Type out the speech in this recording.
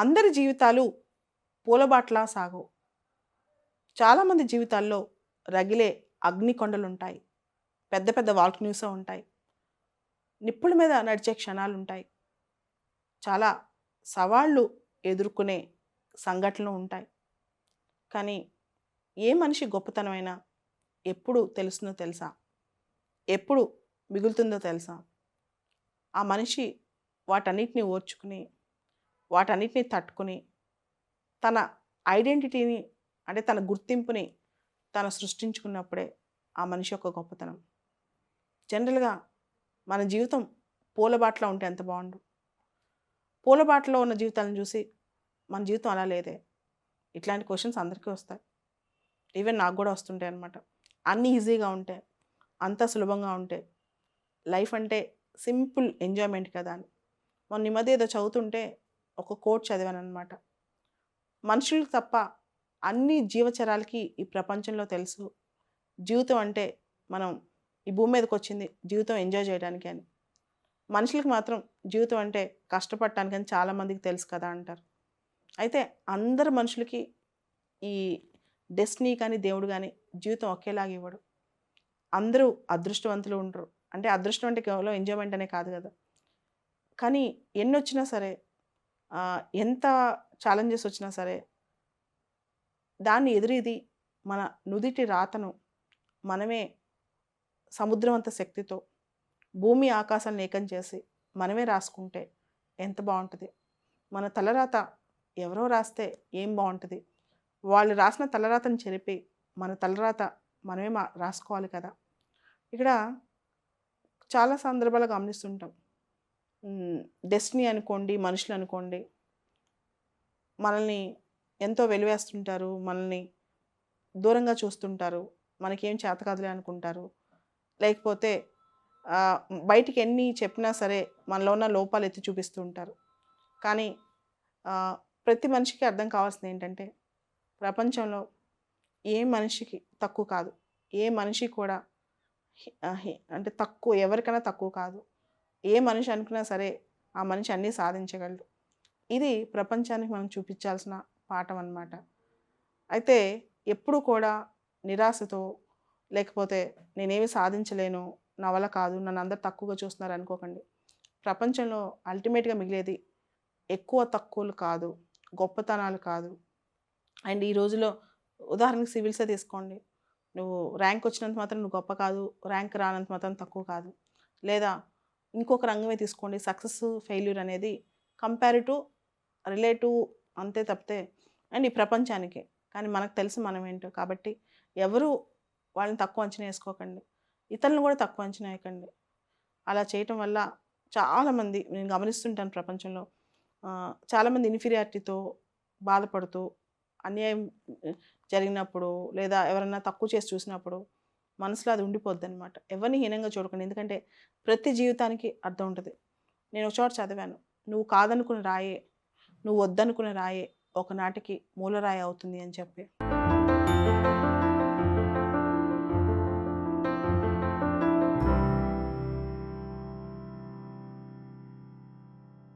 అందరి జీవితాలు పూలబాటలా సాగవు. చాలామంది జీవితాల్లో రగిలే అగ్నికొండలుంటాయి. పెద్ద పెద్ద వాల్కనీసే ఉంటాయి. నిప్పుల మీద నడిచే క్షణాలుంటాయి. చాలా సవాళ్ళు ఎదుర్కొనే సంఘటనలు ఉంటాయి. కానీ ఏ మనిషి గొప్పతనమైనా ఎప్పుడు తెలుస్తుందో తెలుసా? ఎప్పుడు మిగులుతుందో తెలుసా? ఆ మనిషి వాటన్నిటిని ఓర్చుకుని, వాటన్నిటిని తట్టుకుని, తన ఐడెంటిటీని అంటే తన గుర్తింపుని తను సృష్టించుకున్నప్పుడే ఆ మనిషి యొక్క గొప్పతనం. జనరల్‌గా మన జీవితం పూలబాటలో ఉంటే ఎంత బావుండు. పూలబాటలో ఉన్న జీవితాలను చూసి మన జీవితం అలా లేదే. ఇట్లాంటి క్వెషన్స్ అందరికీ వస్తాయి. ఈవెన్ నాకు గూడా వస్తుంటాయన్నమాట. అన్నీ ఈజీగా ఉంటే, అంతా సులభంగా ఉంటే, లైఫ్ అంటే సింపుల్ ఎంజాయ్‌మెంట్ కదా అని. మొన్న ఈ మధ్య ఏదో చదువుతుంటే ఒక కోట్ చదివానన్నమాట. మనుషులకు తప్ప అన్ని జీవచరాలకి ఈ ప్రపంచంలో తెలుసు. జీవితం అంటే మనం ఈ భూమి మీదకొచ్చింది జీవితం ఎంజాయ్ చేయడానికి అని. మనుషులకి మాత్రం జీవితం అంటే కష్టపడటానికని చాలామందికి తెలుసు కదా అంటారు. అయితే అందరు మనుషులకి ఈ డెస్టినీ కానీ, దేవుడు గానీ జీవితం ఒకేలాగా ఇవ్వడు. అందరూ అదృష్టవంతులు ఉండరు. అంటే అదృష్టం అంటే కేవలం ఎంజాయ్‌మెంట్ అనే కాదు గదా! కానీ ఎన్నొచ్చినా సరే ఎంత ఛాలెంజెస్ వచ్చినా సరే దాన్ని ఎదురీది మన నుదిటి రాతను మనమే సముద్రమంత శక్తితో భూమి ఆకాశాలను ఏకం చేసి మనమే రాసుకుంటే ఎంత బావుంటది. మన తలరాత ఎవరో రాస్తే ఏం బావుంటది. వాళ్ళు రాసిన తలరాతను చెరిపి మన తలరాత మనమే రాసుకోవాలి కదా! ఇక్కడ చాలా సందర్భాలు గమనిస్తుంటాం. డెస్టినీ అనుకోండి, మనుషులు అనుకోండి, మనల్ని ఎంతో వెలివేస్తుంటారు. మనల్ని దూరంగా చూస్తుంటారు. మనకేం చేత కాదులే అనుకుంటారు. లేకపోతే బయటికి ఎన్ని చెప్పినా సరే మనలో ఉన్న లోపాలు ఎత్తి చూపిస్తూ ఉంటారు. కానీ ప్రతి మనిషికి అర్థం కావాల్సింది ఏంటంటే ప్రపంచంలో ఏ మనిషికి తక్కువ కాదు. ఏ మనిషి కూడా అంటే తక్కువ ఎవరికైనా తక్కువ కాదు. ఏ మనిషి అనుకున్నా సరే ఆ మనిషి అన్నీ సాధించగలడు. ఇది ప్రపంచానికి మనం చూపించాల్సిన పాఠం అన్నమాట. అయితే ఎప్పుడు కూడా నిరాశతో లేకపోతే నేనేమి సాధించలేను, నా వల్ల కాదు, నన్ను అందరూ తక్కువగా చూస్తున్నారు అనుకోకండి. ప్రపంచంలో అల్టిమేట్‌గా మిగిలేది ఎక్కువ తక్కువలు కాదు, గొప్పతనాలు కాదు. అండ్ ఈ రోజుల్లో ఉదాహరణకు సివిల్సే తీసుకోండి. నువ్వు ర్యాంక్ వచ్చినంత మాత్రం నువ్వు గొప్ప కాదు, ర్యాంక్ రానంత మాత్రం తక్కువ కాదు. లేదా ఇంకొక రంగమే తీసుకోండి. సక్సెస్, ఫెయిల్యూర్ అనేది కంపారిటివ్, రిలేటివ్ అంతే తప్పితే అండ్ ఈ ప్రపంచానికి. కానీ మనకు తెలుసు మనం ఏంటో. కాబట్టి ఎవరు వాళ్ళని తక్కువ అంచనా వేసుకోకండి. ఇతరులను కూడా తక్కువ అంచనా వేయకండి. అలా చేయటం వల్ల చాలామంది నేను గమనిస్తుంటాను ప్రపంచంలో చాలామంది ఇన్ఫీరియారిటీతో బాధపడుతూ అన్యాయం జరిగినప్పుడు లేదా ఎవరన్నా తక్కువ చేసి చూసినప్పుడు మనసులో అది ఉండిపోద్దనమాట. ఎవరిని హీనంగా చూడకండి. ఎందుకంటే ప్రతి జీవితానికి అర్థం ఉంటుంది. నేను ఒక చోట చదివాను. నువ్వు కాదనుకున్న రాయే, నువ్వు వద్దనుకున్న రాయే ఒకనాటికి మూలరాయి అవుతుంది అని చెప్పి.